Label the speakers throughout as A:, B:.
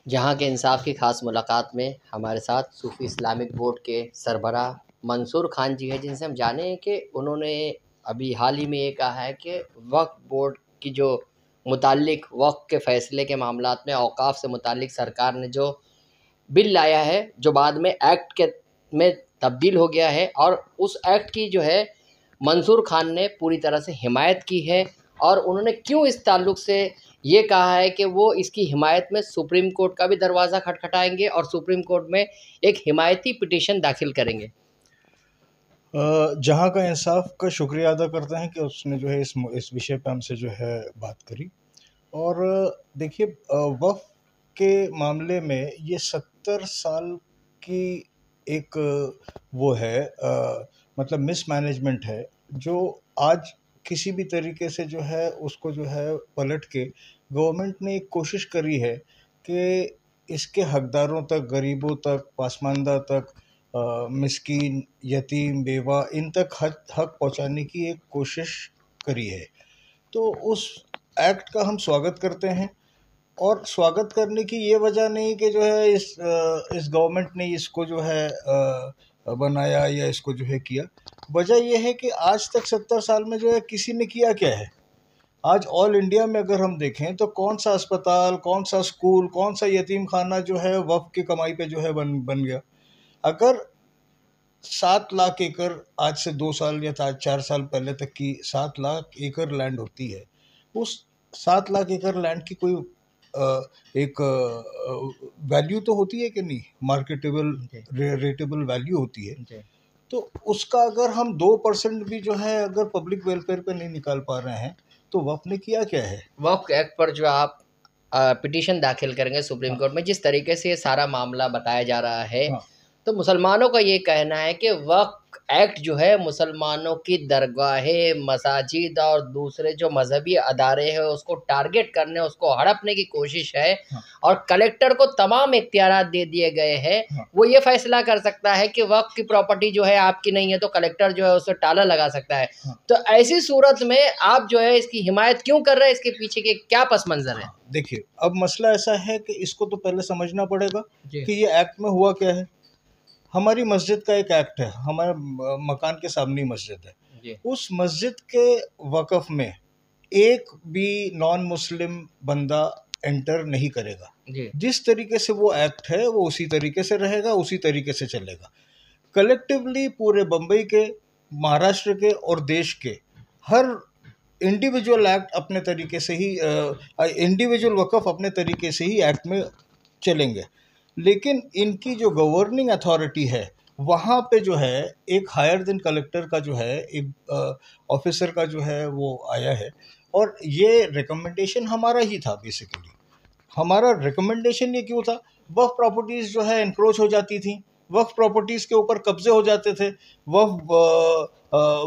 A: जहाँ के इंसाफ की ख़ास मुलाकात में हमारे साथ सूफ़ी इस्लामिक बोर्ड के सरबराह मंसूर खान जी हैं, जिनसे हम जानें कि उन्होंने अभी हाल ही में ये कहा है कि वक्फ बोर्ड की जो मुताल्लिक वक्फ के फ़ैसले के मामलात में औक़ाफ़ से मुताल्लिक सरकार ने जो बिल लाया है, जो बाद में एक्ट के में तब्दील हो गया है, और उस एक्ट की जो है मंसूर खान ने पूरी तरह से हिमायत की है। और उन्होंने क्यों इस ताल्लुक से ये कहा है कि वो इसकी हिमायत में सुप्रीम कोर्ट का भी दरवाज़ा खटखटाएँगे और सुप्रीम कोर्ट में एक हिमायती पिटीशन दाखिल करेंगे।
B: जहाँ का इंसाफ का शुक्रिया अदा करते हैं कि उसने जो है इस विषय पे हमसे जो है बात करी। और देखिए, वक़्फ़ के मामले में ये 70 साल की एक वो है, मतलब मिसमैनेजमेंट है, जो आज किसी भी तरीके से जो है उसको जो है पलट के गवर्नमेंट ने एक कोशिश करी है कि इसके हकदारों तक, गरीबों तक, पासमानदा तक, मिस्कीन, यतीम, बेवा, इन तक हक पहुंचाने की एक कोशिश करी है। तो उस एक्ट का हम स्वागत करते हैं। और स्वागत करने की ये वजह नहीं कि जो है इस गवर्नमेंट ने इसको जो है बनाया या इसको जो है किया। वजह यह है कि आज तक 70 साल में जो है किसी ने किया क्या है। आज ऑल इंडिया में अगर हम देखें तो कौन सा अस्पताल, कौन सा स्कूल, कौन सा यतीम खाना जो है वक्फ की कमाई पे जो है बन गया। अगर 7 लाख एकड़, आज से 2 साल या 4 साल पहले तक की 7 लाख एकड़ लैंड होती है, उस 7 लाख एकड़ लैंड की कोई एक वैल्यू तो होती है कि नहीं, मार्केटेबल रेटेबल वैल्यू होती है। तो उसका अगर हम 2% भी जो है अगर पब्लिक वेलफेयर पे नहीं निकाल पा रहे हैं तो वक्फ ने किया क्या है।
A: वक्फ एक्ट पर जो आप पिटीशन दाखिल करेंगे सुप्रीम कोर्ट में, जिस तरीके से ये सारा मामला बताया जा रहा है, तो मुसलमानों का ये कहना है कि वक्फ एक्ट जो है मुसलमानों की दरगाहें, मसाजिद और दूसरे जो मजहबी अदारे हैं उसको टारगेट करने, उसको हड़पने की कोशिश है। और कलेक्टर को तमाम इख्तियारात दे दिए गए हैं। वो ये फैसला कर सकता है कि वक्फ की प्रॉपर्टी जो है आपकी नहीं है, तो कलेक्टर जो है उससे ताला लगा सकता है। तो ऐसी सूरत में आप जो है इसकी हिमायत क्यों कर रहे हैं, इसके पीछे के क्या पस मंजर है?
B: देखिए, अब मसला ऐसा है कि इसको तो पहले समझना पड़ेगा कि ये एक्ट में हुआ क्या है। हमारी मस्जिद का एक एक्ट है, हमारे मकान के सामने मस्जिद है, उस मस्जिद के वक़्फ़ में एक भी नॉन मुस्लिम बंदा एंटर नहीं करेगा। जिस तरीके से वो एक्ट है वो उसी तरीके से रहेगा, उसी तरीके से चलेगा। कलेक्टिवली पूरे बम्बई के, महाराष्ट्र के और देश के हर इंडिविजुअल एक्ट अपने तरीके से ही, इंडिविजुअल वक़्फ़ अपने तरीके से ही एक्ट में चलेंगे। लेकिन इनकी जो गवर्निंग अथॉरिटी है वहाँ पे जो है एक हायर देन कलेक्टर का जो है एक ऑफिसर का जो है वो आया है। और ये रिकमेंडेशन हमारा ही था। बेसिकली हमारा रिकमेंडेशन ये क्यों था, वक्फ प्रॉपर्टीज़ जो है इंक्रोच हो जाती थी, वक्फ प्रॉपर्टीज़ के ऊपर कब्जे हो जाते थे।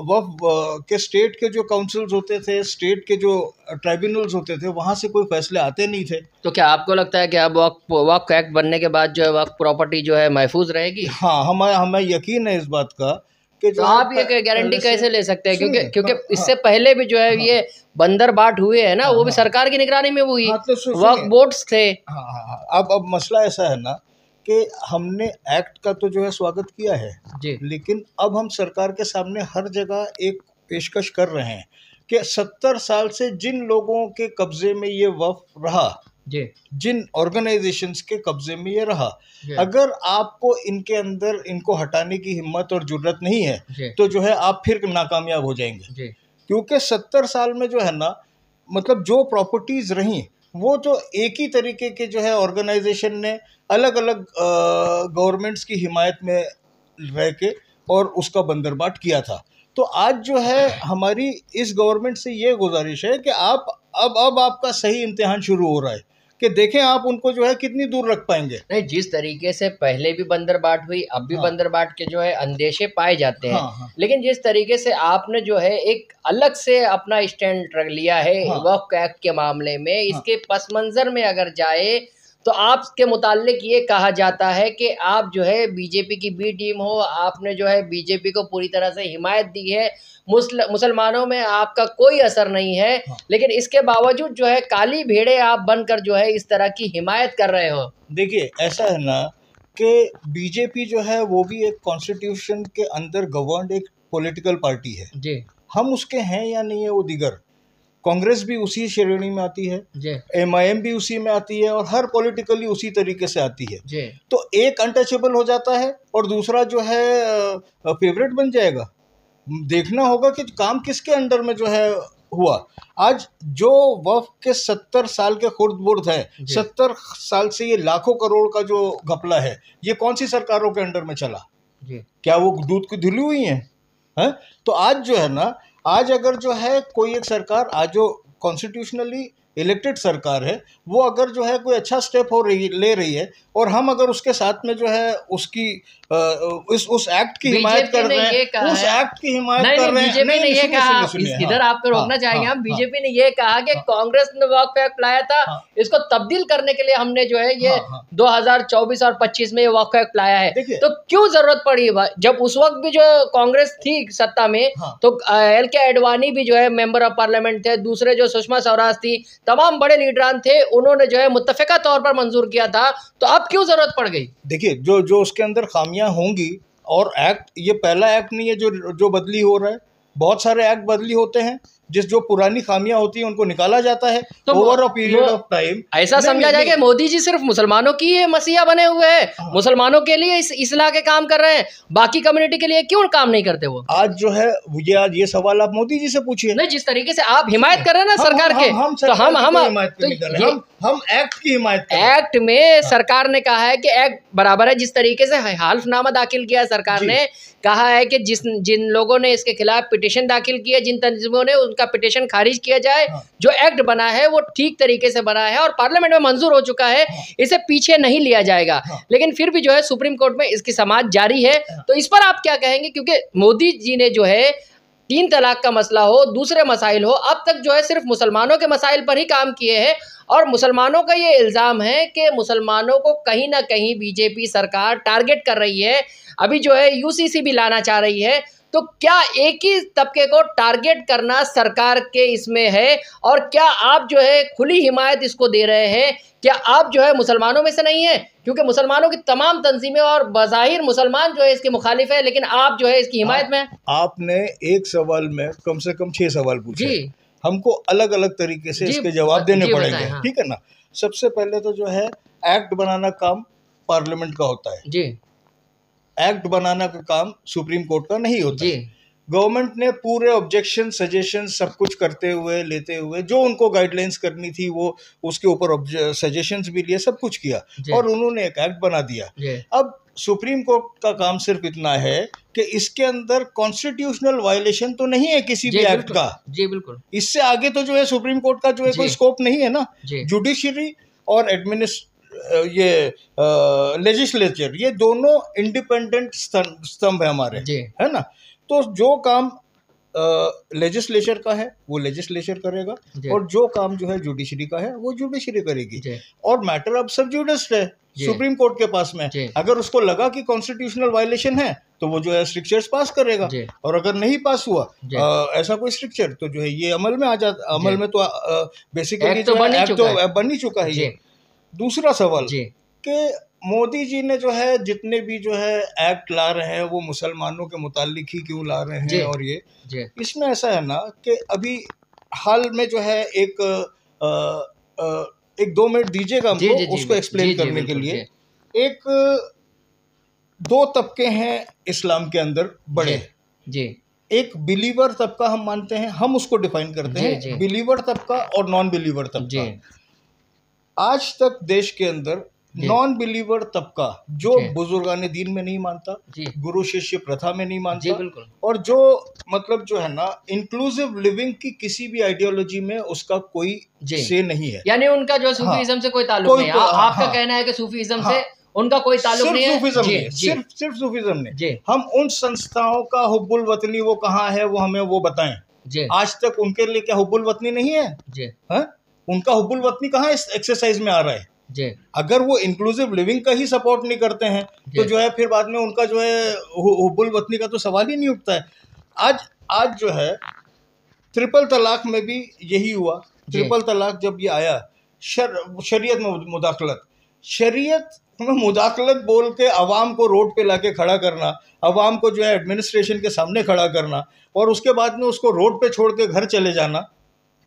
B: वक्फ के स्टेट के जो काउंसिल्स होते थे, स्टेट के जो ट्राइब्यूनल्स होते थे, वहाँ से कोई फैसले आते नहीं थे।
A: तो क्या आपको लगता है कि अब वक्फ एक्ट बनने के बाद जो है वक्फ प्रॉपर्टी जो है महफूज रहेगी?
B: हाँ, हमें यकीन है इस बात का कि
A: तो आप ये गारंटी कैसे ले सकते हैं, क्योंकि इससे पहले भी जो है ये बंदर बाट हुए हैं ना, वो भी सरकार की निगरानी में हुई, वक्फ बोर्ड्स थे।
B: अब मसला ऐसा है ना कि हमने एक्ट का तो जो है स्वागत किया है जी, लेकिन अब हम सरकार के सामने हर जगह एक पेशकश कर रहे हैं कि 70 साल से जिन लोगों के कब्जे में ये वक्फ रहा, जिन ऑर्गेनाइजेशंस के कब्जे में ये रहा, अगर आपको इनके अंदर इनको हटाने की हिम्मत और जुर्रत नहीं है तो जो है आप फिर नाकामयाब हो जाएंगे। क्योंकि 70 साल में जो है ना, मतलब जो प्रॉपर्टीज रही वो जो एक ही तरीके के जो है ऑर्गेनाइजेशन ने अलग अलग गवर्नमेंट्स की हिमायत में रह के और उसका बंदरबाट किया था। तो आज जो है हमारी इस गवर्नमेंट से ये गुजारिश है कि आप अब आपका सही इम्तिहान शुरू हो रहा है कि देखें आप उनको जो है कितनी दूर रख पाएंगे।
A: नहीं, जिस तरीके से पहले भी बंदरबाट हुई, अब भी बंदरबाट के जो है अंदेशे पाए जाते हैं, लेकिन जिस तरीके से आपने जो है एक अलग से अपना स्टैंड लिया है वक्फ एक्ट के मामले में, इसके पस मंजर में अगर जाए तो आपके मुताल्लिक ये कहा जाता है कि आप जो है बीजेपी की बी टीम हो, आपने जो है बीजेपी को पूरी तरह से हिमायत दी है, मुसलमानों में आपका कोई असर नहीं है,
B: हाँ।
A: लेकिन इसके बावजूद जो है काली भेड़े आप बनकर जो है इस तरह की हिमायत कर रहे हो।
B: देखिए ऐसा है ना कि बीजेपी जो है वो भी एक कॉन्स्टिट्यूशन के अंदर गवर्नड एक पॉलिटिकल पार्टी है।
A: जी
B: हम उसके हैं या नहीं है वो दीगर। कांग्रेस भी उसी श्रेणी में आती है,
A: जी
B: एमआईएम भी उसी में आती है, और हर पॉलिटिकली उसी तरीके से आती है।
A: जी
B: तो एक अनटचेबल हो जाता है और दूसरा जो है फेवरेट बन जाएगा। देखना होगा कि काम किसके अंडर में जो है हुआ। आज जो वक्फ के 70 साल के खुर्द बुर्द है, 70 साल से ये लाखों करोड़ का जो घपला है, ये कौन सी सरकारों के अंडर में चला?
A: जी
B: क्या वो दूध की धुली हुई है? तो आज जो है ना, आज अगर जो है कोई एक सरकार, आज जो कॉन्स्टिट्यूशनली इलेक्टेड सरकार है, वो अगर जो है कोई अच्छा स्टेप ले रही है, और हम अगर उसके साथ में जो है उसकी उस एक्ट की हिमायत कर रहे हैं, उस एक्ट की हिमायत कर रहे हैं।
A: बीजेपी ने ये कहा, इधर आपको रोकना चाहेंगे हम, बीजेपी ने ये कहा कि कांग्रेस ने वक्फ एक्ट लाया था, इसको तब्दील करने के लिए हमने जो है ये 2024 और 25 में ये वक्फ एक्ट लाया है। तो क्यों जरूरत पड़ी? जब उस वक्त भी जो कांग्रेस थी सत्ता में, तो LK आडवाणी भी जो है मेंबर ऑफ पार्लियामेंट थे, दूसरे जो सुषमा स्वराज थी, तमाम बड़े लीडरान थे, उन्होंने जो है मुत्तफिका तौर पर मंजूर किया था। तो अब क्यों जरूरत पड़ गई?
B: देखिए जो उसके अंदर खामियां होंगी, और एक्ट ये पहला एक्ट नहीं है जो बदली हो रहा है, बहुत सारे एक्ट बदली होते हैं, जो पुरानी खामियां होती हैं उनको निकाला जाता है over a period of time.
A: ऐसा समझा जाए कि मोदी जी सिर्फ मुसलमानों की ये मसीहा बने हुए हैं, मुसलमानों के लिए इस इस्लाह के काम कर रहे हैं, बाकी कम्युनिटी के लिए क्यों काम नहीं करते वो?
B: आज जो है आज ये सवाल आप मोदी जी से पूछिए।
A: नहीं, जिस तरीके से आप हिमायत कर रहे हैं ना सरकार के, तो
B: हम एक्ट की हिमायत।
A: एक्ट में सरकार ने कहा है कि एक्ट बराबर है। जिस तरीके से हल्फनामा दाखिल किया है सरकार ने, कहा है कि जिन लोगों ने इसके खिलाफ पिटीशन दाखिल किया, जिन तंजीमों ने, उनका पिटीशन खारिज किया जाए। जो एक्ट बना है वो ठीक तरीके से बना है और पार्लियामेंट में मंजूर हो चुका है, इसे पीछे नहीं लिया जाएगा। लेकिन फिर भी जो है सुप्रीम कोर्ट में इसकी समाअत जारी है। तो इस पर आप क्या कहेंगे? क्योंकि मोदी जी ने जो है 3 तलाक का मसला हो, दूसरे मसाइल हो, अब तक जो है सिर्फ मुसलमानों के मसाइल पर ही काम किए हैं, और मुसलमानों का ये इल्ज़ाम है कि मुसलमानों को कहीं ना कहीं बीजेपी सरकार टारगेट कर रही है। अभी जो है यूसीसी भी लाना चाह रही है। तो क्या एक ही तबके को टारगेट करना सरकार के इसमें है, और क्या आप जो है खुली हिमायत इसको दे रहे हैं? क्या आप जो है मुसलमानों में से नहीं है? क्योंकि मुसलमानों की तमाम तंजीमें और बज़ाहिर मुसलमान जो है इसके मुखालिफ है, लेकिन आप जो है इसकी हिमायत में।
B: आपने एक सवाल में कम से कम 6 सवाल पूछे, हमको अलग अलग तरीके से इसके जवाब देने पड़ेंगे। हाँ। ठीक है ना। सबसे पहले तो जो है एक्ट बनाना काम पार्लियामेंट का होता है जी। एक्ट बनाना का काम सुप्रीम कोर्ट का नहीं होता है। गवर्नमेंट ने पूरे ऑब्जेक्शन, सजेशन सब कुछ करते हुए, लेते हुए, जो उनको गाइडलाइंस करनी थी वो उसके ऊपर सजेशंस भी लिए, सब कुछ किया, और उन्होंने एक एक्ट बना दिया। अब सुप्रीम कोर्ट का काम सिर्फ इतना है कि इसके अंदर कॉन्स्टिट्यूशनल वायलेशन तो नहीं है किसी भी एक्ट का। जी बिल्कुल। इससे आगे तो जो है सुप्रीम कोर्ट का जो है कोई स्कोप नहीं है ना। जुडिशरी और लेजिस्लेचर, ये दोनों इंडिपेंडेंट स्तंभ है हमारे, है ना। तो जो काम लेजिस्लेचर का है वो लेजिस्लेचर करेगा, और जो काम जो है जुडिशरी का है वो जुडिशरी करेगी, और मैटर अब सब जुडिस है सुप्रीम कोर्ट के पास में। अगर उसको लगा कि कॉन्स्टिट्यूशनल वायलेशन है तो वो जो है स्ट्रिक्चर्स पास करेगा, और अगर नहीं पास हुआ ऐसा कोई स्ट्रिक्चर तो जो है ये अमल में आ जाता। अमल में तो बेसिकली जो है एक्ट तो बन ही चुका है ये। दूसरा सवाल कि मोदी जी ने जो है जितने भी जो है एक्ट ला रहे हैं वो मुसलमानों के मुतालिक ही क्यों ला रहे हैं, और ये इसमें ऐसा है ना कि अभी हाल में जो है एक 2 मिनट दीजिएगा हमको उसको एक्सप्लेन करने के लिए। एक 2 तबके हैं इस्लाम के अंदर बड़े। एक बिलीवर तबका हम मानते हैं, हम उसको डिफाइन करते हैं, बिलीवर तबका और नॉन बिलीवर तबका। आज तक देश के अंदर नॉन बिलीवर तबका जो बुजुर्गाने दीन में नहीं मानता, गुरु शिष्य प्रथा में नहीं मानता, और जो मतलब जो है ना इंक्लूसिव लिविंग की किसी भी आइडियोलॉजी में उसका कोई से नहीं है,
A: यानी उनका जो सूफीज़म से कोई ताल्लुक नहीं है। आपका कहना है कि सूफीज़म से उनका कोई ताल्लुक नहीं है।
B: सिर्फ सूफीज़म ने। हम उन संस्थाओं का हुब्बुल वतनी वो कहाँ है वो हमें वो बताएं। आज तक उनके लिए क्या हुब्बुल वतनी नहीं है? उनका हुब्बुल वतनी कहाँ एक्सरसाइज में आ रहा है?
A: जी
B: अगर वो इंक्लूसिव लिविंग का ही सपोर्ट नहीं करते हैं तो जो है फिर बाद में उनका जो है हुब्बुल वतनी का तो सवाल ही नहीं उठता है। आज जो है ट्रिपल तलाक में भी यही हुआ। ट्रिपल तलाक जब ये आया, शरीयत में मुदाखलत, शरीयत में मुदाखलत बोल के अवाम को रोड पे लाके खड़ा करना, अवाम को जो है एडमिनिस्ट्रेशन के सामने खड़ा करना और उसके बाद में उसको रोड पे छोड़ के घर चले जाना।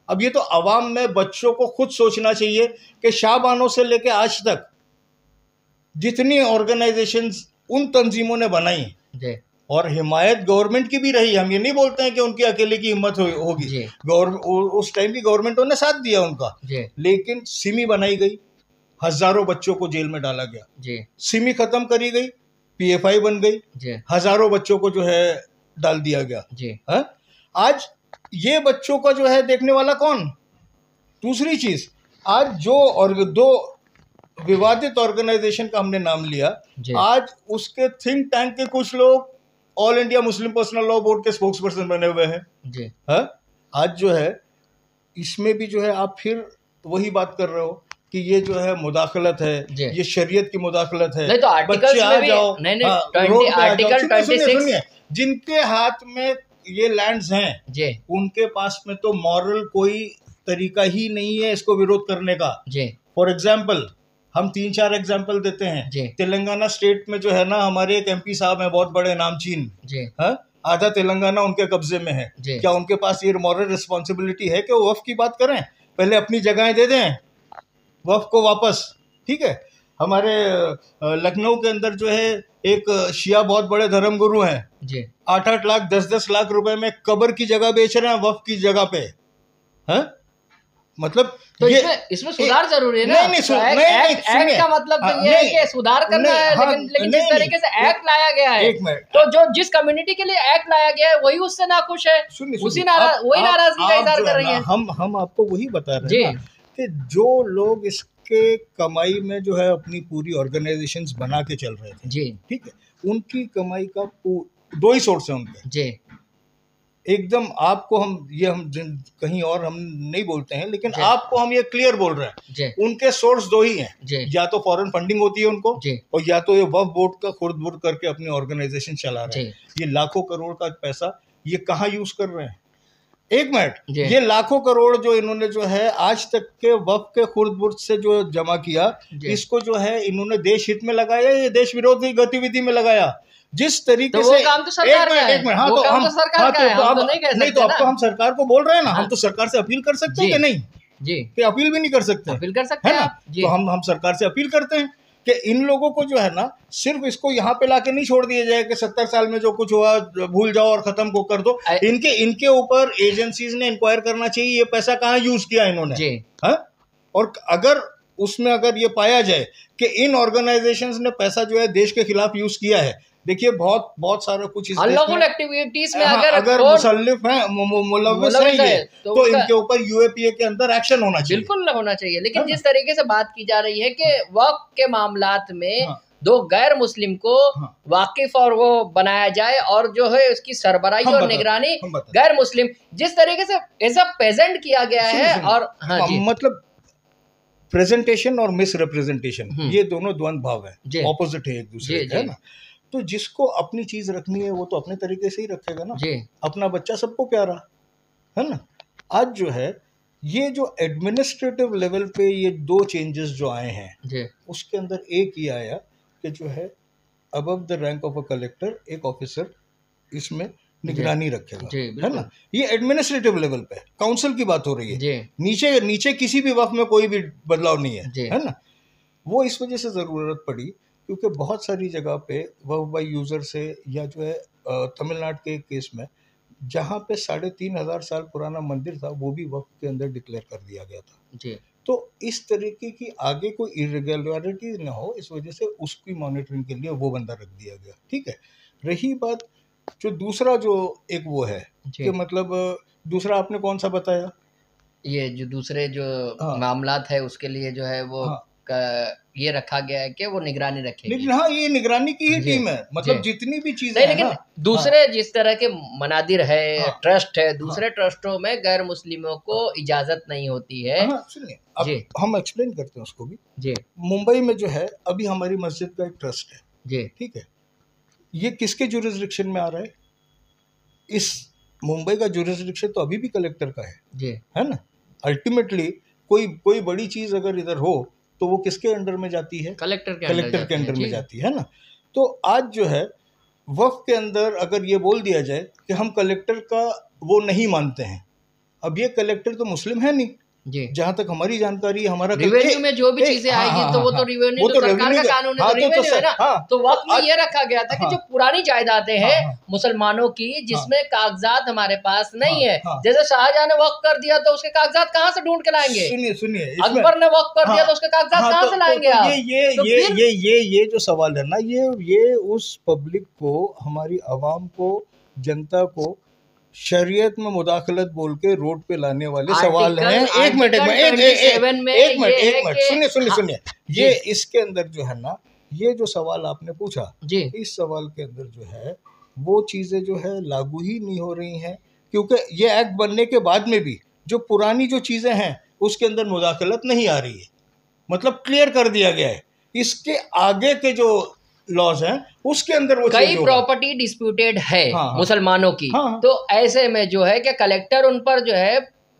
B: अब ये तो अवाम में बच्चों को खुद सोचना चाहिए कि शाहबानों से लेके आज तक जितनी ऑर्गेनाइजेशंस उन तंजीमों ने बनाई और हिमायत गवर्नमेंट की भी रही, हम ये नहीं बोलते हैं कि उनकी अकेले की हिम्मत होगी, उस टाइम की गवर्नमेंटों ने साथ दिया उनका, लेकिन सिमी बनाई गई, हजारों बच्चों को जेल में डाला गया, सिमी खत्म करी गई, पीएफआई बन गई, हजारों बच्चों को जो है डाल दिया गया। आज ये बच्चों का जो है देखने वाला कौन? दूसरी चीज, आज जो दो विवादित ऑर्गेनाइजेशन का हमने नाम लिया, आज उसके थिंक टैंक के कुछ लोग all India Muslim personal law board के स्पोक्स पर्सन बने हुए हैं। आज जो है इसमें भी जो है आप फिर वही बात कर रहे हो कि ये जो है मुदाखलत है, ये शरीयत की मुदाखलत है।
A: नहीं तो
B: बच्चे आ जाओ,
A: आर्टिकल 26
B: जिनके हाथ में ये लैंड्स हैं उनके पास में तो मॉरल कोई तरीका ही नहीं है इसको विरोध करने का। फॉर एग्जाम्पल हम 3-4 एग्जाम्पल देते हैं। तेलंगाना स्टेट में जो है ना, हमारे एक एमपी साहब हैं बहुत बड़े नामचीन, आधा तेलंगाना उनके कब्जे में है। क्या उनके पास ये मॉरल रिस्पॉन्सिबिलिटी है कि वो वक्फ की बात करें? पहले अपनी जगहें दे दें वक्फ को वापस। ठीक है, हमारे लखनऊ के अंदर जो है एक शिया बहुत बड़े धर्मगुरु हैं, 8-8 लाख 10-10 लाख रुपए में कब्र की जगह बेच रहे हैं वक्फ की जगह पे। हैं मतलब
A: तो इसमें सुधार जरूरी है ना।
B: नहीं,
A: एक्ट का मतलब तो ये है कि सुधार करना है, लेकिन जिस तरीके से एक्ट लाया गया है, तो जो जिस कम्युनिटी के लिए एक्ट लाया गया है वही उससे नाखुश है, वही नाराजगी का इजहार कर रही है।
B: हम आपको वही बता रहे हैं कि जो लोग इसके कमाई में जो है अपनी पूरी ऑर्गेनाइजेशंस बना के चल रहे थे, ठीक है, उनकी कमाई का 2 ही सोर्स है उनके। एकदम आपको हम कहीं और हम नहीं बोलते हैं, लेकिन आपको हम ये क्लियर बोल रहे हैं, उनके सोर्स 2 ही हैं। या तो फॉरेन फंडिंग होती है उनको, और या तो ये वक्फ बोर्ड का खुर्द-बुर्द करके अपनी ऑर्गेनाइजेशन चला रहे हैं। ये लाखों करोड़ का पैसा ये कहाँ यूज कर रहे हैं? एक मिनट, ये लाखों करोड़ जो इन्होंने जो है आज तक के वक्फ के खुर्द-बुर्द से जो जमा किया, इसको जो है इन्होंने देश हित में लगाया, ये देश विरोधी गतिविधि में लगाया। जिस तरीके से
A: काम तो सरकार का है,
B: एक मिनट, तो हम सरकार को बोल रहे हैं ना, हम तो सरकार से अपील कर सकते हैं कि नहीं कि अपील भी नहीं कर सकते?
A: अपील कर सकते हैं
B: तो हम सरकार से अपील करते हैं कि इन लोगों को जो है ना, सिर्फ इसको यहाँ पे लाके नहीं छोड़ दिया जाए कि 70 साल में जो कुछ हुआ भूल जाओ और खत्म को कर दो। इनके ऊपर एजेंसीज ने इंक्वायर करना चाहिए, ये पैसा कहाँ यूज किया इन्होंने। और अगर उसमें अगर ये पाया जाए कि इन ऑर्गेनाइजेशंस ने पैसा जो है देश के खिलाफ यूज किया है, देखिए बहुत सारा कुछ
A: अनलॉफुल एक्टिविटीज में अगर
B: मुसल्लिफ है, मुलव्विस है, तो इनके ऊपर यूएपीए के अंदर एक्शन होना चाहिए।
A: बिल्कुल होना चाहिए। लेकिन जिस तरीके से बात की जा रही है कि वक्फ के मामलात में 2 गैर मुस्लिम को वाकिफ और वो बनाया जाए और जो है उसकी सरबराही और निगरानी गैर मुस्लिम, जिस तरीके से ऐसा प्रेजेंट किया गया है, और
B: मतलब प्रेजेंटेशन और मिस रिप्रेजेंटेशन, ये दोनों द्वंद भाव है, ऑपोजिट है एक दूसरे के, है ना। तो जिसको अपनी चीज रखनी है वो तो अपने तरीके से ही रखेगा ना। अपना बच्चा सबको प्यारा है ना। आज जो है ये जो एडमिनिस्ट्रेटिव लेवल पे ये 2 चेंजेस जो आए हैं, उसके अंदर एक ही आया कि जो है above the rank of a collector एक ऑफिसर इसमें निगरानी रखेगा, है ना। ये एडमिनिस्ट्रेटिव लेवल पे काउंसिल की बात हो रही है। नीचे किसी भी वक्त में कोई भी बदलाव नहीं है ना। वो इस वजह से जरूरत पड़ी क्योंकि बहुत सारी जगह पे वक्फ बाय यूज़र से, या जो है तमिलनाडु के केस में जहाँ पे 3,500 साल पुराना मंदिर था वो भी वक्फ के अंदर डिक्लेयर कर दिया गया था। तो इस तरीके की आगे कोई इरेगुलरिटी ना हो, इस वजह से उसकी मॉनिटरिंग के लिए वो बंदा रख दिया गया। ठीक है, रही बात जो दूसरा जो एक वो है कि मतलब दूसरा आपने कौन सा बताया?
A: ये जो दूसरे जो मामलात है उसके लिए जो है वो ये रखा गया है कि वो निगरानी रखेगी।
B: लेकिन हाँ, ये निगरानी की ही
A: जी,
B: टीम है, मतलब
A: जी।
B: जितनी भी चीजें
A: नहीं,
B: हैं
A: लेकिन
B: ना,
A: दूसरे जिस तरह के मनादिर है,
B: हाँ,
A: ट्रस्ट है,
B: हाँ,
A: दूसरे ट्रस्टों में गैर मुस्लिमों को इजाजत नहीं होती है।
B: हाँ, सुनिए, अब
A: जी,
B: हम एक्सप्लेन करते हैं उसको भी।
A: जी,
B: मुंबई में जो है अभी हमारी मस्जिद का एक ट्रस्ट है,
A: जी,
B: ठीक है, ये किसके जुरिस्डिक्शन में आ रहा है? इस मुंबई का जुरिस्डिक्शन तो अभी भी कलेक्टर का
A: जी,
B: है ना। अल्टीमेटली कोई कोई बड़ी चीज अगर इधर हो तो वो किसके अंडर में जाती है?
A: कलेक्टर के अंडर
B: कलेक्टर के
A: जाती है।
B: अंडर में
A: जी,
B: जाती है ना। तो आज जो है वक्फ के अंदर अगर ये बोल दिया जाए कि हम कलेक्टर का वो नहीं मानते हैं, अब ये कलेक्टर तो मुस्लिम है नहीं,
A: जी।
B: जहां तक हमारी जानकारी है। हमारा
A: रिवेन्यू में जो भी चीजें
B: हाँ,
A: आएगी
B: हाँ,
A: तो वो
B: हाँ,
A: तो रिवेन्यू,
B: वो
A: तो
B: तो
A: सरकार
B: रेवेन्यू
A: का कानून है,
B: हाँ,
A: तो रिवेन्यू है ना।
B: हाँ,
A: तो वक्त में
B: आज
A: ये रखा गया था कि
B: हाँ,
A: जो पुरानी जायदादें
B: हाँ,
A: हैं
B: हाँ,
A: मुसलमानों की, जिसमें कागजात हमारे पास नहीं है,
B: हाँ।
A: जैसे शाहजहां ने वक्त कर दिया तो उसके कागजात कहाँ से ढूंढ के लाएंगे?
B: सुनिए सुनिए, इसमें
A: अकबर ने वक्त कर दिया
B: हाँ,
A: तो उसके कागजात
B: हाँ,
A: कहाँ से लाएंगे आप? तो फिर
B: ये जो सवाल है ना, ये उस पब्लिक को, हमारी आवाम को, जनता को शरीयत में मुदाखलत बोल के रोड पे लाने वाले सवाल हैं। एक मिनट सुनिए, ये इसके अंदर जो है ना, ये जो सवाल आपने पूछा,
A: जी,
B: इस सवाल के अंदर जो है वो चीजें जो है लागू ही नहीं हो रही हैं, क्योंकि ये एक्ट बनने के बाद में भी जो पुरानी जो चीजें हैं उसके अंदर मुदाखलत नहीं आ रही है, मतलब क्लियर कर दिया गया है। इसके आगे के जो लॉज हैं उसके अंदर वो
A: कई प्रॉपर्टी डिस्प्यूटेड है
B: हाँ,
A: मुसलमानों की,
B: हाँ,
A: तो ऐसे में जो है कि कलेक्टर उन पर जो है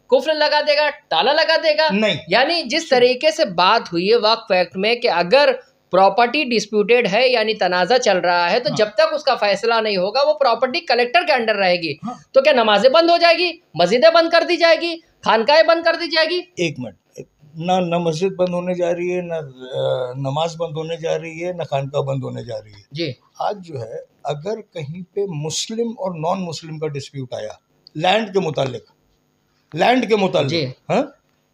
A: कुफ्र लगा देगा, ताला लगा देगा?
B: नहीं,
A: यानी जिस तरीके से बात हुई है वक्फ एक्ट में कि अगर प्रॉपर्टी डिस्प्यूटेड है यानी तनाजा चल रहा है, तो जब तक उसका फैसला नहीं होगा वो प्रॉपर्टी कलेक्टर के अंडर रहेगी। तो क्या नमाजें बंद हो जाएगी, मस्जिदें बंद कर दी जाएगी, खानकाहें बंद कर दी जाएगी?
B: एक मिनट, ना मस्जिद बंद होने जा रही है, ना नमाज बंद होने जा रही है, ना खानका बंद होने जा रही है
A: जी।
B: आज जो है अगर कहीं पे मुस्लिम और नॉन मुस्लिम का डिस्प्यूट आया लैंड के मुतालिक हाँ,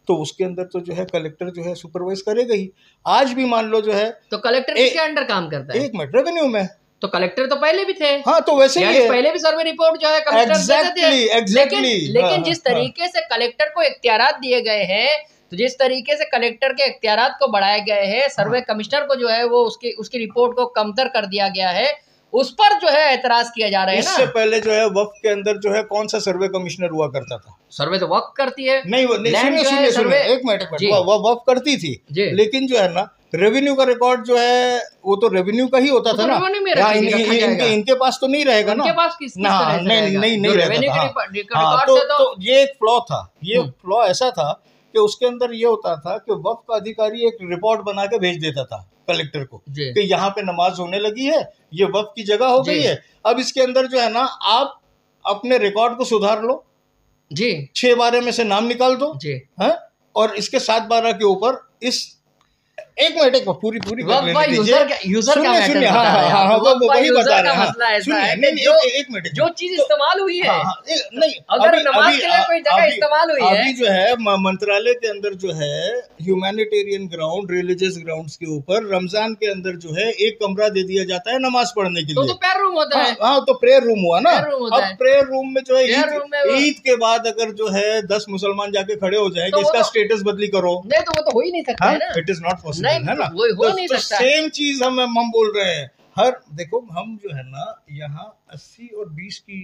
B: तो उसके अंदर तो जो है कलेक्टर जो है सुपरवाइज करेगा ही। आज भी मान लो जो है,
A: तो कलेक्टर किसके अंडर काम करता है?
B: एक मिनट, रेवेन्यू में।
A: तो कलेक्टर तो पहले भी थे।
B: हाँ, तो वैसे ही है,
A: पहले भी सर्वे रिपोर्ट जो है कलेक्टर देते थे। लेकिन जिस तरीके से कलेक्टर को इख्तियारात दिए गए हैं, तो जिस तरीके से कलेक्टर के इख्तियारात को बढ़ाए गए हैं, सर्वे कमिश्नर को जो है वो उसकी रिपोर्ट को कमतर कर दिया गया है, उस पर जो है एतराज किया जा रहा है ना।
B: इससे पहले जो है वक्फ के अंदर जो है कौन सा सर्वे कमिश्नर हुआ करता था?
A: सर्वे तो वक्फ करती है।
B: नहीं, सुनिए, एक मिनट, वो वक्फ करती थी, लेकिन जो है ना रेवेन्यू का रिकॉर्ड जो है वो तो रेवेन्यू का ही होता था ना। इनके पास तो नहीं रहेगा ना, नहीं रहेगा। तो ये एक फ्लॉ था, ये फ्लॉ ऐसा था कि उसके अंदर ये होता था कि वक्फ का अधिकारी एक रिपोर्ट बना के भेज देता था कलेक्टर को कि यहाँ पे नमाज होने लगी है, ये वक्फ की जगह हो गई है। अब इसके अंदर जो है ना आप अपने रिकॉर्ड को सुधार लो जी, 6 बारे में से नाम निकाल दो जी, है, और इसके 7 बारह के ऊपर इस एक मिनट पूरी यूजर का मैटर बता रहे हैं, वो वही बता रहे हैं। सुनिए, एक मिनट,
A: जो चीज इस्तेमाल हुई है,
B: नहीं,
A: अगर नमाज के लिए कोई जगह इस्तेमाल हुई है,
B: अभी जो है मंत्रालय के अंदर जो है ह्यूमैनिटेरियन ग्राउंड, रिलीजियस ग्राउंड्स के ऊपर रमजान के अंदर जो है एक कमरा दे दिया जाता है नमाज पढ़ने के लिए।
A: तो प्रेयर रूम होता है।
B: हाँ, तो प्रेयर रूम हुआ ना। अब प्रेयर रूम में जो है ईद के बाद अगर जो है 10 मुसलमान जाके खड़े हो जाएंगे, इसका स्टेटस बदली करो,
A: नहीं तो वो तो हो ही नहीं सकता है ना।
B: इट इज नॉट पॉसिबल, है ना।
A: वो हो नहीं सकता।
B: सेम चीज हम बोल रहे हैं। हर देखो, हम जो है ना यहाँ 80 और 20 की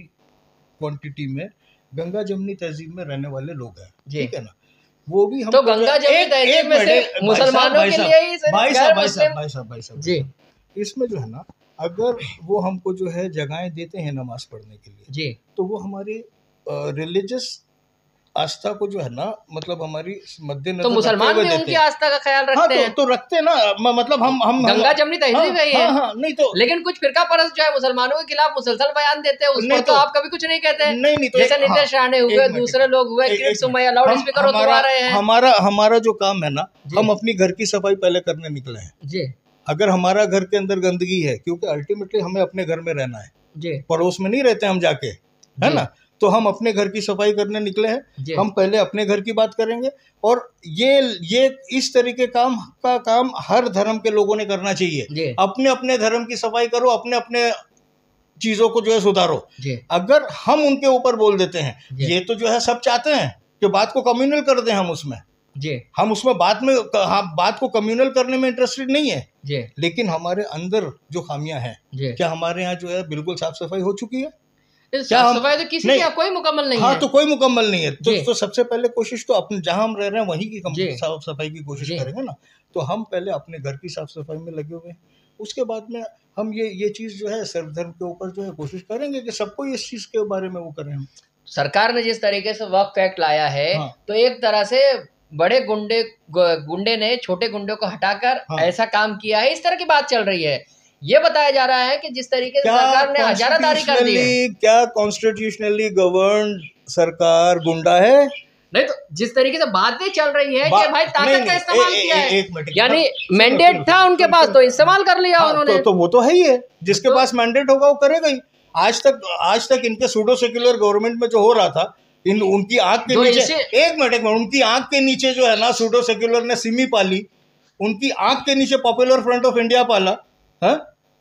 B: क्वांटिटी में गंगा जमुनी तहजीब में रहने वाले लोग हैं, ठीक है ना। वो भी हम
A: तो गंगा जमुनी तहजीब में से मुसलमानों के लिए ही
B: भाई साहब जी, इसमें जो है ना अगर वो हमको जो है जगहें देते हैं नमाज पढ़ने के लिए जी, तो वो हमारी रिलीजियस आस्था को जो है ना, मतलब हमारी मद्देनजर,
A: तो मुसलमान भी उनकी आस्था का ख्याल रखते हैं।
B: तो रखते हैं ना, मतलब हम
A: गंगा जमुनी तहजीब है ये।
B: नहीं तो,
A: लेकिन कुछ फिरका परस्त जो है मुसलमानों के खिलाफ मुसलसल बयान देते हैं, उस पर तो आप कभी कुछ नहीं कहते।
B: नहीं तो
A: जैसे नीतीश राणे हुए, दूसरे लोग हुए, लाउड स्पीकर उठवा रहे हैं।
B: हमारा जो काम है ना, हम अपनी घर की सफाई पहले करने निकले हैं जी। अगर हमारा घर के अंदर गंदगी है, क्योंकि अल्टीमेटली हमें अपने घर में रहना है जी, पड़ोस में नहीं रहते हम जाके, है ना। तो हम अपने घर की सफाई करने निकले हैं, हम पहले अपने घर की बात करेंगे। और ये इस तरीके का काम हर धर्म के लोगों ने करना चाहिए। अपने अपने धर्म की सफाई करो, अपने अपने चीजों को जो है सुधारो। अगर हम उनके ऊपर बोल देते हैं, ये तो जो है सब चाहते हैं कि बात को कम्युनल कर दें हम उसमें,
A: जी
B: हम उसमें बात को कम्युनल करने में इंटरेस्टेड नहीं है
A: जी
B: लेकिन हमारे अंदर जो खामियां हैं,
A: जी।
B: क्या हमारे यहाँ जो है बिल्कुल साफ सफाई हो चुकी है? क्या
A: साफ
B: हम
A: सफाई तो किसी
B: नहीं,
A: के यहाँ कोई मुकम्मल नहीं
B: हाँ
A: है।
B: तो कोई मुकम्मल नहीं है
A: जी
B: तो सबसे पहले कोशिश तो अपने जहाँ हम रह रहे हैं वहीं की
A: जी
B: साफ सफाई की कोशिश
A: जी
B: करेंगे ना। तो हम पहले अपने घर की साफ सफाई में लगे हुए हैं, उसके बाद में हम ये चीज़ जो है सर्वधर्म के ऊपर जो है कोशिश करेंगे कि सबको इस चीज़ के बारे में वो करें हम।
A: सरकार ने जिस तरीके से वक्फ एक्ट लाया है,
B: हाँ
A: तो एक तरह से बड़े गुंडे ने छोटे गुंडे को हटाकर
B: हाँ
A: ऐसा काम किया है, इस तरह की बात चल रही है। ये बताया जा रहा है कि जिस तरीके से सरकार ने हजारादारी कर दी है।
B: क्या कॉन्स्टिट्यूशनली गवर्न सरकार गुंडा है?
A: नहीं तो जिस तरीके से बातें चल रही है कि भाई ताकत का इस्तेमाल किया है,
B: एक मिनट,
A: यानी मैंडेट था उनके पास तो इस्तेमाल कर लिया उन्होंने।
B: तो वो तो है ही है, जिसके पास मैंडेट होगा वो करेगा ही। आज तक इनके सूडो सेक्युलर गवर्नमेंट में जो हो रहा था, उनकी आंख के नीचे एक मिनट उनकी आंख के नीचे जो है ना सूडो सेक्युलर ने सिमी पाली, उनकी आंख के नीचे पॉपुलर फ्रंट ऑफ इंडिया पाला है।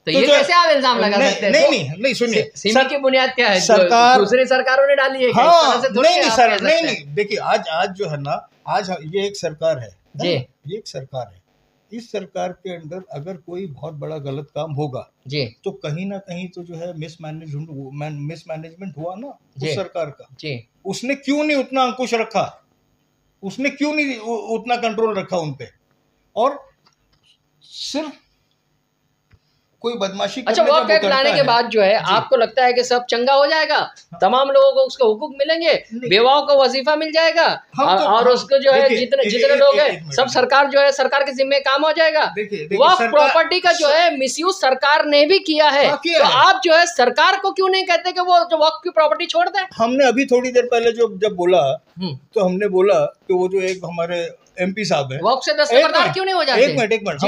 A: तो ये कैसे आप इल्जाम लगा सकते हैं?
B: नहीं सुनिए,
A: सिमी की बुनियाद क्या है?
B: सरकार
A: दूसरी सरकारों ने डाली है।
B: हाँ नहीं देखिए, आज जो है ना, आज ये एक सरकार है
A: जी,
B: ये एक सरकार है। इस सरकार के अंदर अगर कोई बहुत बड़ा गलत काम होगा जी, तो कहीं ना कहीं तो जो है मिसमैनेजमेंट हुआ ना उस सरकार का जी। उसने क्यों नहीं उतना अंकुश रखा, उसने क्यों नहीं उतना कंट्रोल रखा उन पे, और सिर्फ कोई बदमाशी।
A: अच्छा, वक्फ एक्ट लाने के बाद जो है आपको लगता है कि सब चंगा हो जाएगा, तमाम लोगों को उसके हुकूक मिलेंगे, बेवाओं को वजीफा मिल जाएगा और उसको जो है जितने लोग हैं सब सरकार जो है सरकार के जिम्मे काम हो जाएगा। वक्फ प्रॉपर्टी का जो है मिसयूज सरकार ने भी किया है, तो आप जो है सरकार को क्यों नहीं कहते कि वो जो वक्फ की प्रॉपर्टी छोड़ दे? हमने अभी थोड़ी देर पहले जब बोला तो हमने बोला कि वो जो एक हमारे एमपी साहब है, वक्फ से दस्तबरदार क्यों नहीं हो जाते? एक मिनट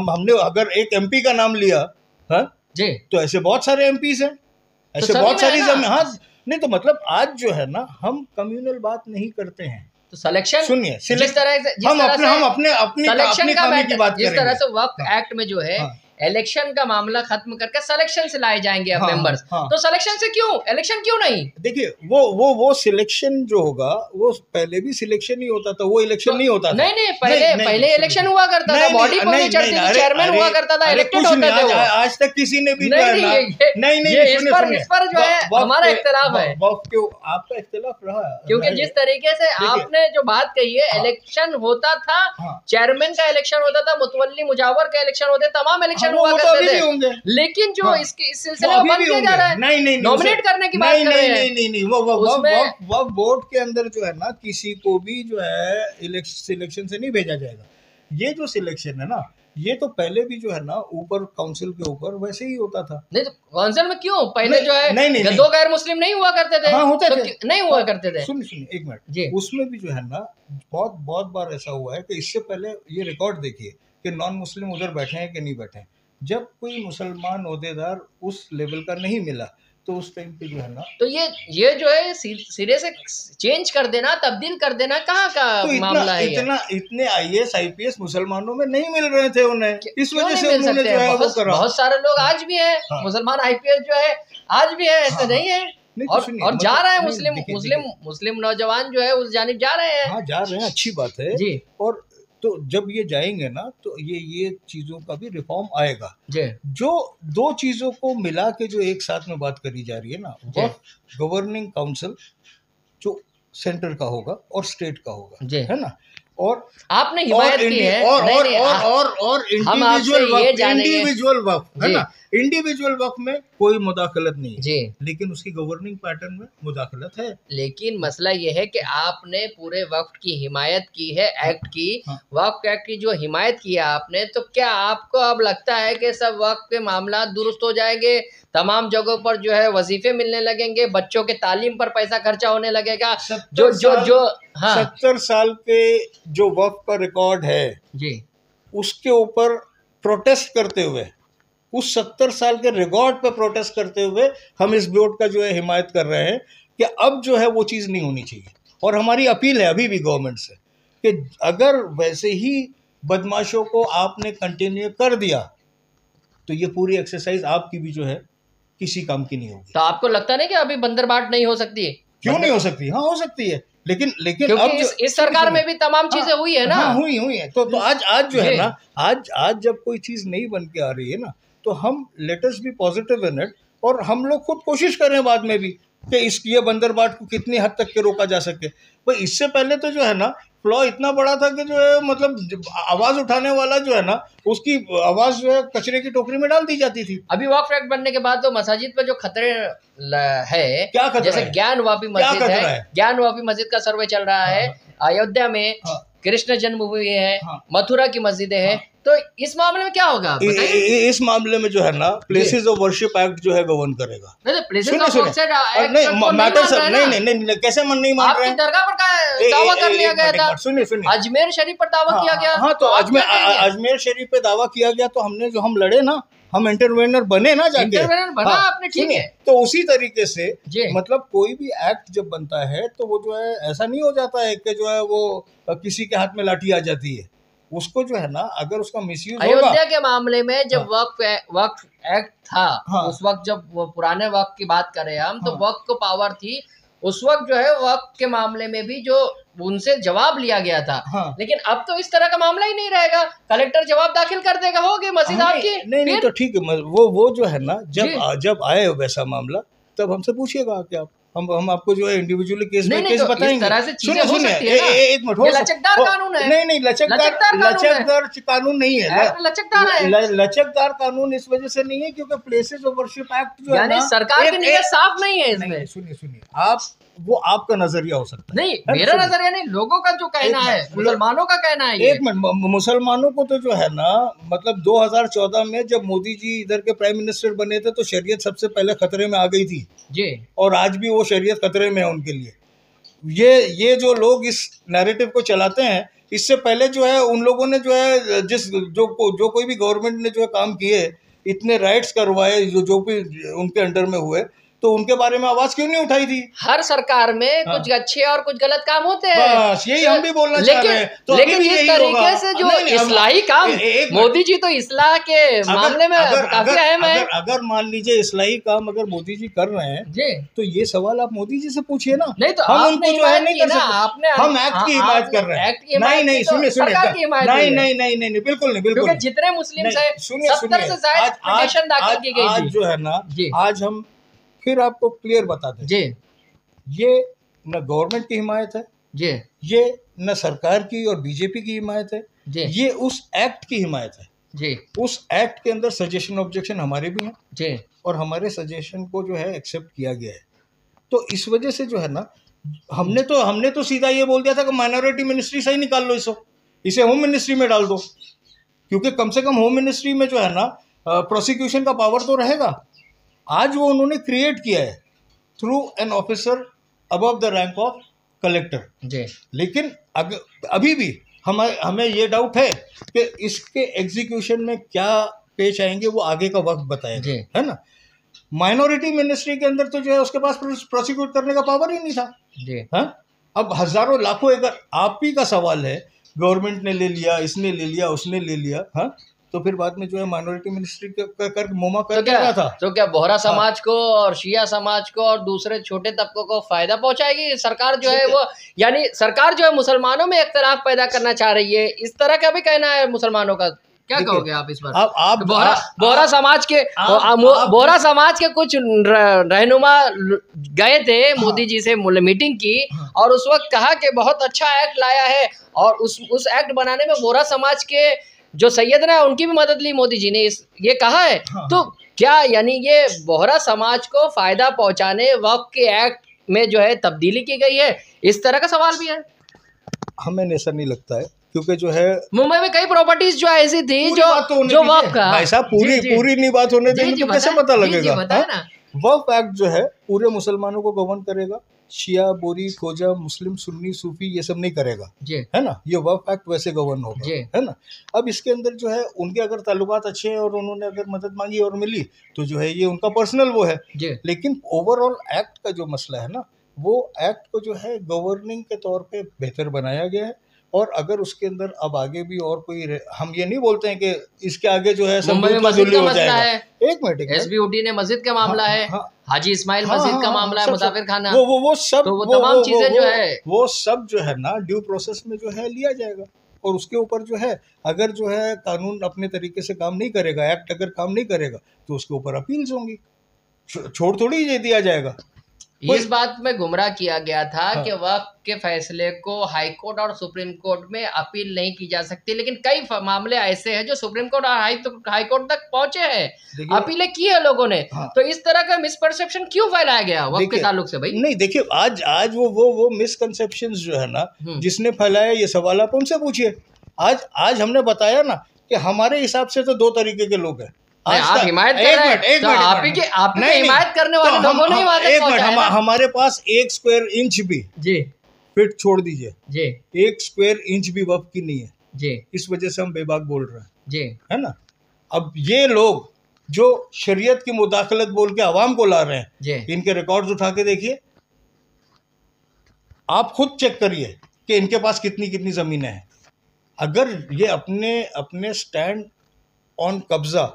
A: हमने अगर एक एमपी का नाम लिया हाँ जी, तो ऐसे बहुत सारे एमपीज हैं, ऐसे तो बहुत सारी जमीन। हाँ नहीं तो मतलब आज जो है ना हम कम्युनल बात नहीं करते हैं, तो सिलेक्शन सुनिए, जिस तरह से हम अपने खामी की बात करेंगे। जिस तरह से वक्फ एक्ट में जो है इलेक्शन का मामला खत्म करके सिलेक्शन से लाए जाएंगे अब मेंबर्स, तो सिलेक्शन से क्यों, इलेक्शन क्यों नहीं? देखिए वो सिलेक्शन जो होगा वो पहले भी सिलेक्शन ही होता था, वो इलेक्शन नहीं होता था। नहीं पहले इलेक्शन हुआ करता था, बॉडी पूरी चढ़ती थी, चेयरमैन हुआ करता था, इलेक्टेड होते थे। आज तक किसी ने भी इस पर जो है हमारा इख्तिलाफ है। आपका इख्तिलाफ रहा, क्योंकि जिस तरीके से आपने जो बात कही है, इलेक्शन होता था, चेयरमैन का इलेक्शन होता था, मुतवल्ली मुजावर का इलेक्शन होते, तमाम इलेक्शन हुआ करते थे, लेकिन जो इस सिलसिले में बंद किया जा रहा है, नहीं नॉमिनेट करने की बात कर रहे हैं। नहीं वो बोर्ड के अंदर जो है ना किसी को भी जो है सिलेक्शन से नहीं भेजा जाएगा। ये जो सिलेक्शन है ना, ये तो पहले भी जो है ना ऊपर काउंसिल के ऊपर वैसे ही होता था। नहीं तो काउंसिल में क्यों पहले जो है नहीं, दो गैर मुस्लिम नहीं हुआ करते थे? हाँ, होते थे, नहीं हुआ करते थे। सुनिए एक मिनट जी, उसमें भी जो है ना बहुत बार ऐसा हुआ है कि इससे पहले ये रिकॉर्ड देखिए कि नॉन मुस्लिम उधर बैठे हैं कि नहीं बैठे हैं। जब कोई मुसलमान ओहदेदार उस लेवल का नहीं मिला तो उस टाइम पे जो है ना, तो ये जो है सिरे से चेंज कर देना, तब्दील कर देना, कहाँ का तो मामला है? इतने आईएएस आईपीएस मुसलमानों में नहीं मिल रहे थे उन्हें, इस वजह से उन्होंने जो है वो करा। बहुत सारे लोग आज भी हैं मुसलमान आईपीएस जो है आज भी है, ऐसा नहीं है। और जा रहा है मुस्लिम नौजवान जो है उस जानिब जा रहे हैं। हाँ जा रहे हैं, अच्छी बात है जी। और तो जब ये जाएंगे ना तो ये चीजों का भी रिफॉर्म आएगा। जो दो चीजों को मिला के जो एक साथ में बात करी जा रही है ना, वो गवर्निंग काउंसिल जो सेंटर का होगा और स्टेट का होगा, है ना, और आपने हिमायत की है और इंडिविजुअल वक्फ है ना, इंडिविजुअल वक्फ में कोई मुदाखलत नहीं है जी, लेकिन उसकी गवर्निंग पैटर्न में मुदाखलत है। लेकिन मसला ये है कि आपने पूरे वक्फ की हिमायत की है, एक्ट की, वक्फ एक्ट की जो हिमायत की है आपने, तो क्या आपको अब लगता है कि सब वक्फ के मामला दुरुस्त हो जाएंगे, तमाम जगहों पर जो है वजीफे मिलने लगेंगे, बच्चों के तालीम पर पैसा खर्चा होने लगेगा? जो 70 साल के जो वक्फ का रिकॉर्ड है जी, उसके ऊपर प्रोटेस्ट करते हुए, उस 70 साल के रिकॉर्ड पे प्रोटेस्ट करते हुए हम इस बोर्ड का जो है हिमायत कर रहे हैं कि अब जो है वो चीज़ नहीं होनी चाहिए। और हमारी अपील है अभी भी गवर्नमेंट से कि अगर वैसे ही बदमाशों को आपने कंटिन्यू कर दिया तो ये पूरी एक्सरसाइज आपकी भी जो है किसी काम की नहीं होगी। तो आपको लगता नहीं कि अभी बंदरबाट नहीं हो सकती है? क्यों नहीं हो सकती? हाँ हो सकती है,
B: लेकिन
A: क्योंकि
B: अब
A: इस सरकार में भी तमाम चीजें हुई है ना।
B: हाँ, हुई है। तो आज जो है ना, आज जब कोई चीज नई बन के आ रही है ना, तो हम let us B positive in it, और हम लोग खुद कोशिश करें बाद में भी कि इस ये बंदरबाट को कितनी हद तक के रोका जा सके। भाई इससे पहले तो जो है ना फ्लॉ इतना बड़ा था कि जो है मतलब आवाज उठाने वाला जो है ना, उसकी आवाज जो है कचरे की टोकरी में डाल दी जाती थी।
A: अभी वक्फ एक्ट बनने के बाद तो मसाजिद पर जो खतरे है,
B: क्या खतरा
A: जैसे
B: है?
A: ज्ञान वापी मस्जिद है, ज्ञान वापी मस्जिद का सर्वे चल रहा है, अयोध्या में कृष्ण जन्मभूमि है, मथुरा की मस्जिदें हैं, तो इस मामले में क्या होगा आप बताइए?
B: इस मामले में जो है ना प्लेसेस ऑफ वर्शिप एक्ट जो है गवर्न करेगा। नहीं, कैसे मन नहीं मान रहे हैं?
A: दरगाह पर दावा कर लिया गया था, सुनिए अजमेर शरीफ पर दावा किया गया।
B: हाँ, तो अजमेर शरीफ पे दावा किया गया, तो हमने जो हम लड़े ना, हम इंटरवेनर बने ना, जाके
A: इंटरवेनर बना आपने, ठीक है।
B: तो उसी तरीके से मतलब कोई भी एक्ट जब बनता है तो वो जो है ऐसा नहीं हो जाता है कि जो है वो किसी के हाथ में लाठी आ जाती है। उसको जो है ना, अगर उसका मिसयूज होगा।
A: अयोध्या के मामले में जब वक्फ एक्ट था, उस वक्त जब वो पुराने वक्त की बात करें हम, तो वक्फ को पावर थी उस वक्त जो है वक्फ के मामले में भी जो उनसे जवाब लिया गया था। लेकिन अब तो इस तरह का मामला ही नहीं रहेगा, कलेक्टर जवाब दाखिल कर देगा, होगी मस्जिद आपकी।
B: नहीं तो ठीक है, वो जो है ना, जब आए वैसा मामला तब हमसे पूछिएगा कि आप हम आपको जो है इंडिविजुअली केस बाय केस बताएंगे। सुनिए एक मिनट,
A: लचकदार कानून है।
B: नहीं, लचकदार कानून नहीं है, लचकदार कानून इस वजह से नहीं है क्योंकि प्लेसेस ऑफ वर्शिप एक्ट जो है ना,
A: सरकार की नीयत साफ नहीं है इसमें।
B: सुनिए आप, वो आपका नजरिया हो सकता है,
A: नहीं मेरा नजरिया नहीं, लोगों का जो कहना है, मुसलमानों का कहना है।
B: एक मिनट, मुसलमानों को तो जो है ना, मतलब 2014 में जब मोदी जी इधर के प्राइम मिनिस्टर बने थे तो शरीयत सबसे पहले खतरे में आ गई थी
A: जी, और
B: आज भी वो शरीयत खतरे में है उनके लिए। ये जो लोग इस नैरेटिव को चलाते हैं, इससे पहले जो है उन लोगों ने जो है जो कोई भी गवर्नमेंट ने जो है काम किए, इतने राइट्स करवाए जो भी उनके अंडर में हुए, तो उनके बारे में आवाज क्यों नहीं उठाई थी? हर
A: सरकार में कुछ अच्छे और कुछ गलत काम होते हैं,
B: बस यही हम भी बोलना चाह रहे हैं।
A: तो लेकिन इस तरीके से जो इस्लाही काम, मोदी जी तो इस्लाह के मामले में काफी अहम है।
B: अगर मान लीजिए इस्लाही काम अगर मोदी जी कर रहे हैं जी, तो ये सवाल आप मोदी जी से पूछिए ना।
A: नहीं तो हम उनको जो है नहीं कर सकते,
B: हम एक्ट की हिमायत कर रहे हैं। नहीं सुनिए, नहीं बिल्कुल नहीं,
A: जितने मुस्लिम 70 से ज्यादा पिटीशन दाखिल की गई थी।
B: आज जो है ना, आज हम फिर आपको क्लियर बता दें जी, ये न गवर्नमेंट की हिमायत है जी, ये न सरकार की और बीजेपी की हिमायत है जी, ये उस एक्ट की हिमायत है जी। उस एक्ट के अंदर सजेशन ऑब्जेक्शन हमारे भी हैं जी, और हमारे सजेशन को जो है एक्सेप्ट किया गया है। तो इस वजह से जो है ना, हमने तो सीधा ये बोल दिया था कि माइनॉरिटी मिनिस्ट्री से ही निकाल लो, इसे होम मिनिस्ट्री में डाल दो, क्योंकि कम से कम होम मिनिस्ट्री में जो है ना प्रोसिक्यूशन का पावर तो रहेगा। आज वो उन्होंने क्रिएट किया है through an officer above the rank of collector ji. लेकिन अभी भी हमें ये डाउट है कि इसके एग्जीक्यूशन में क्या पेश आएंगे, वो आगे का वक्त बताएगा, है ना। माइनॉरिटी मिनिस्ट्री के अंदर तो जो है उसके पास प्रोसिक्यूट करने का पावर ही नहीं था जी। हाँ, अब हजारों लाखों एकड़ आप ही का सवाल है, गवर्नमेंट ने ले लिया, इसने ले लिया, उसने ले लिया, हाँ, तो फिर बाद में जो है माइनॉरिटी मिनिस्ट्री कर मोमा कर क्या था,
A: तो क्या बोहरा समाज को और शिया समाज को और दूसरे छोटे तबकों को फायदा पहुंचाएगी सरकार जो है वो, यानी सरकार जो है मुसलमानों में इख्तिलाफ पैदा करना चाह रही है, इस तरह का भी कहना है मुसलमानों का। क्या कहोगे आप इस पर? आप बोहरा समाज के कुछ रहनुमा गए थे मोदी जी से मोदी की, और उस वक्त कहा कि बहुत अच्छा एक्ट लाया है, और उस एक्ट बनाने में बोहरा समाज के जो सैयद है उनकी भी मदद ली मोदी जी ने, ये कहा है। तो क्या यानी ये बोहरा समाज को फायदा पहुंचाने वक्त के एक्ट में जो है तब्दीली की गई है, इस तरह का सवाल भी है?
B: हमें ऐसा नहीं लगता है, क्योंकि जो है
A: मुंबई में कई प्रॉपर्टीज जो ऐसी थी जो वक्त का
B: भाई साहब पूरी नहीं बात होने देंगे तो कैसे पता लगेगा? वक्फ एक्ट जो है पूरे मुसलमानों को गवर्न करेगा, शिया, बोरी, खोजा, मुस्लिम, सुन्नी, सूफी ये सब नहीं करेगा, है ना। ये वक्फ एक्ट वैसे गवर्न होगा, है ना। अब इसके अंदर जो है उनके अगर ताल्लुकात अच्छे हैं और उन्होंने अगर मदद मांगी और मिली तो जो है ये उनका पर्सनल वो है, लेकिन ओवरऑल एक्ट का जो मसला है ना, वो एक्ट को जो है गवर्निंग के तौर पे बेहतर बनाया गया है, और अगर उसके अंदर अब आगे भी और कोई हम ये नहीं बोलते हैं कि इसके आगे जो है सब
A: मुंबई में
B: दूध का
A: मस्जिद
B: धुली
A: का
B: हो
A: मसला
B: जाएगा।
A: है,
B: एक मिनट
A: एसबीओटी ने मस्जिद का मामला है, हाजी इस्माइल मस्जिद का मामला है, मुसाफिर खाना,
B: वो सब
A: तो वो तमाम चीजें जो है
B: वो सब जो है ना ड्यू प्रोसेस में जो है लिया जाएगा। और उसके ऊपर जो है अगर जो है कानून अपने तरीके से काम नहीं करेगा, एक्ट अगर काम नहीं करेगा, तो उसके ऊपर अपील्स होंगी, छोड़ थोड़ी ये दिया जाएगा।
A: इस बात में गुमराह किया गया था
B: हाँ।
A: कि वक्त के फैसले को हाई कोर्ट और सुप्रीम कोर्ट में अपील नहीं की जा सकती, लेकिन कई मामले ऐसे हैं जो सुप्रीम कोर्ट और हाई कोर्ट तक पहुंचे हैं, अपीलें की है लोगों ने।
B: हाँ।
A: तो इस तरह का मिसपरसेप्शन क्यों फैलाया गया वक्त के ताल्लुक से भाई?
B: नहीं देखिए, आज वो मिसकंसेप्शंस जो है ना जिसने फैलाया, ये सवाल आप उनसे पूछिए। आज हमने बताया ना कि हमारे हिसाब से तो दो तरीके के लोग हैं।
A: आप हिमायत कर रहे हैं, तो आप ही हिमायत करने वाले लोगों ने
B: एक मिनट, हमारे पास 1 स्क्वायर इंच भी
A: जी
B: फिट छोड़ dीजिए
A: जी
B: 1 स्क्वायर इंच भी वक्फ की नहीं है
A: जी,
B: इस वजह से हम बेबाक बोल रहे हैं
A: जी,
B: है ना। अब ये लोग जो शरीयत की मुदाखलत बोल के आवाम को ला रहे हैं
A: जी,
B: इनके रिकॉर्ड्स उठा के देखिए, आप खुद चेक करिए कि इनके पास कितनी कितनी ज़मीनें हैं। अगर ये अपने स्टैंड ऑन कब्जा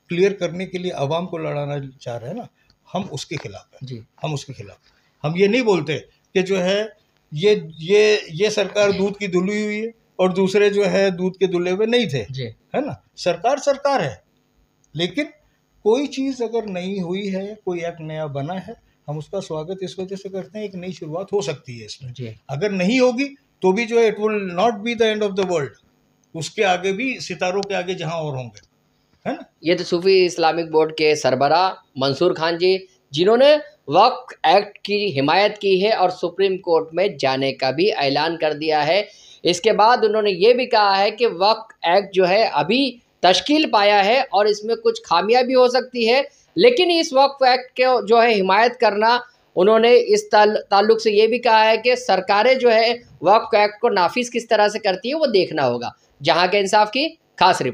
B: क्लियर करने के लिए आवाम को लड़ाना चाह रहे हैं ना, हम उसके खिलाफ हैं जी, हम उसके खिलाफ। हम ये नहीं बोलते कि जो है ये सरकार दूध की धुली हुई है और दूसरे जो है दूध के धुले हुए नहीं थे जी, है ना। सरकार है, लेकिन कोई चीज़ अगर नहीं हुई है, कोई एक्ट नया बना है, हम उसका स्वागत इस वजह से करते हैं, एक नई शुरुआत हो सकती है इसमें जी। अगर नहीं होगी तो भी जो है it will not be the end of the world, उसके आगे भी सितारों के आगे जहां और होंगे, है ना।
A: ये तो सूफी इस्लामिक बोर्ड के सरबरा मंसूर खान जी, जिन्होंने वक्फ एक्ट की हिमायत की है और सुप्रीम कोर्ट में जाने का भी ऐलान कर दिया है। इसके बाद उन्होंने ये भी कहा है कि वक्फ एक्ट जो है अभी तश्कील पाया है और इसमें कुछ खामियां भी हो सकती है, लेकिन इस वक्फ एक्ट के जो है हिमायत करना, उन्होंने इस ताल्लुक से ये भी कहा है कि सरकारें जो है वक्फ एक्ट को नाफिज किस तरह से करती है वो देखना होगा। जहां के इंसाफ की खास रिपोर्ट।